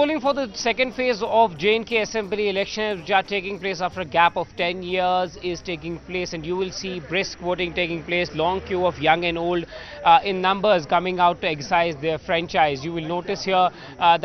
polling for the second phase of J&K Assembly elections, which are taking place after a gap of 10 years, is taking place, and you will see brisk voting taking place. Long queue of young and old in numbers coming out to exercise their franchise. You will notice here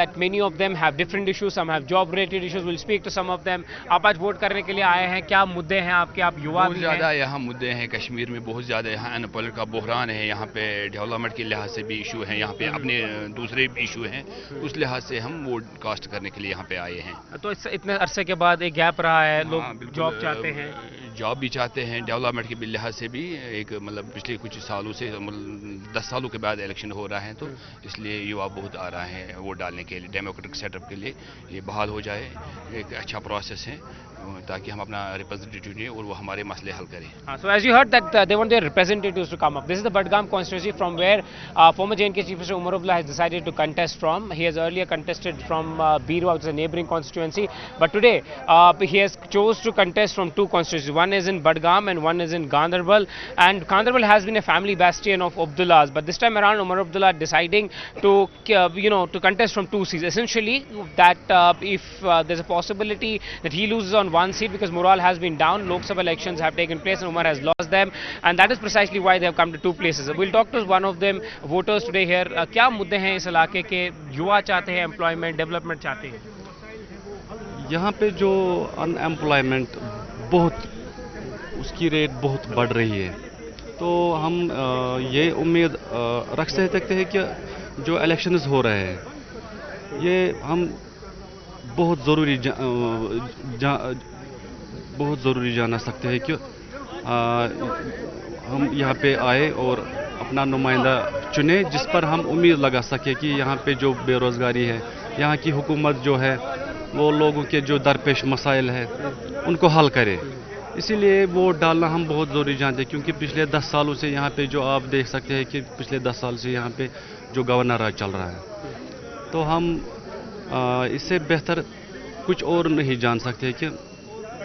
that many of them have different issues. Some have job-related issues. We'll speak to some of them. आप आज vote करने के लिए आए हैं, क्या मुद्दे हैं आपके? आप युवा भी हैं। बहुत ज़्यादा यहाँ मुद्दे हैं कश्मीर में, बहुत ज़्यादा यहाँ अनएम्प्लॉयमेंट का बहरान है, यहाँ पे डेवलपमेंट के लिहाज से भी इशू है, यहाँ पे अपने दूसरे इशू हैं, उस लिहाज से हम वोट कास्ट करने के लिए यहाँ पे आए हैं। तो इतने अरसे के बाद एक गैप रहा है, लोग जॉब चाहते हैं, जॉब भी चाहते हैं, डेवलपमेंट के लिहाज से भी एक मतलब पिछले कुछ सालों से 10 सालों के बाद इलेक्शन हो रहा है, तो इसलिए युवा बहुत आ रहा है वोट डालने के लिए। डेमोक्रेटिक सेटअप के लिए ये बहाल हो जाए, एक अच्छा प्रोसेस है ताकि हम अपना रिप्रेजेंटेटिव दें और वो हमारे मसले हल करें। So as you heard that they want their representatives to come up. This is the Budgam constituency from where former J&K Chief Minister Umar Abdullah has decided to contest from. He has earlier contested from Birwa, which is a neighbouring constituency, but today he has chose to contest from two constituencies. One is in Budgam and one is in Ganderbal. And Ganderbal has been a family bastion of Abdullah's, but this time around Umar Abdullah deciding to to contest from two seats. Essentially, that if there's a possibility that he loses on one seat because morale has been down. Lok Sabha elections have taken place and Umar has lost them, and that is precisely why they have come to two places. We'll talk to one of them, voters today here. क्या मुद्दे हैं इस इलाके के? युवा चाहते हैं employment, development चाहते हैं। यहाँ पे जो अनएम्प्लॉयमेंट बहुत, उसकी रेट बहुत बढ़ रही है, तो हम ये उम्मीद रख सकते हैं कि जो इलेक्शंस हो रहे हैं ये हम बहुत ज़रूरी जाना सकते हैं कि हम यहाँ पे आए और अपना नुमाइंदा चुने जिस पर हम उम्मीद लगा सके कि यहाँ पे जो बेरोज़गारी है, यहाँ की हुकूमत जो है वो लोगों के जो दरपेश मसाइल है उनको हल करे। इसीलिए वोट डालना हम बहुत ज़रूरी जानते हैं, क्योंकि पिछले 10 सालों से यहाँ पे जो आप देख सकते हैं कि पिछले 10 साल से यहाँ पे जो गवर्नर राज चल रहा है, तो हम इससे बेहतर कुछ और नहीं जान सकते कि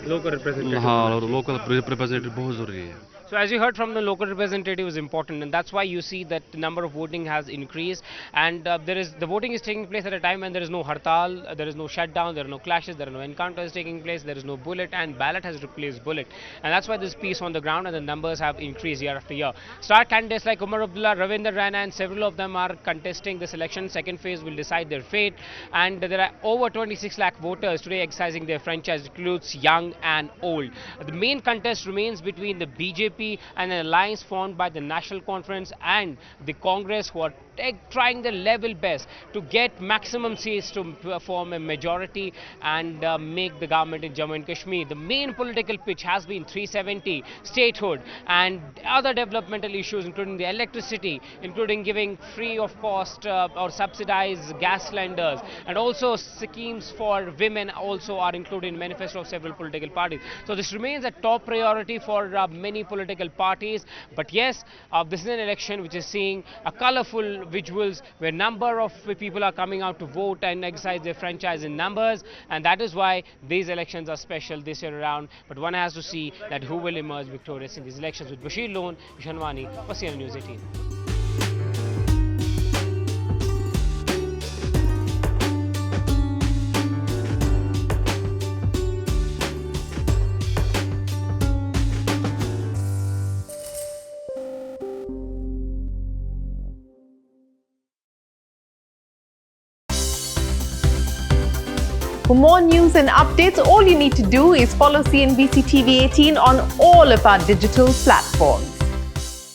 लोकल रिप्रेजेंटेटिव, हाँ, लोकल रिप्रेजेंटेटिव बहुत ज़रूरी है। So as you heard from the local representative is important, and that's why you see that the number of voting has increased, and the voting is taking place at a time when there is no hartal, there is no shutdown, there are no clashes, there are no encounters taking place, there is no bullet, and ballot has replaced bullet, and that's why there's peace on the ground and the numbers have increased year after year. Star candidates like Umar Abdullah, Ravinder Rana, and several of them are contesting this election. Second phase will decide their fate, and there are over 26 lakh voters today exercising their franchise, includes young and old. The main contest remains between the BJP and an alliance formed by the National Conference and the Congress, who are trying their level best to get maximum seats to form a majority and make the government in Jammu and Kashmir. The main political pitch has been 370, statehood, and other developmental issues, including the electricity, including giving free of cost or subsidized gas cylinders, and also schemes for women also are included in manifesto of several political parties. So this remains a top priority for many political parties. But yes, this is an election which is seeing a colorful visuals where number of people are coming out to vote and exercise their franchise in numbers, and that is why these elections are special this year around. But one has to see that who will emerge victorious in these elections. With Bashir Lone, Shanwani, for CNN News 18. For more news and updates, all you need to do is follow CNBC TV 18 on all of our digital platforms.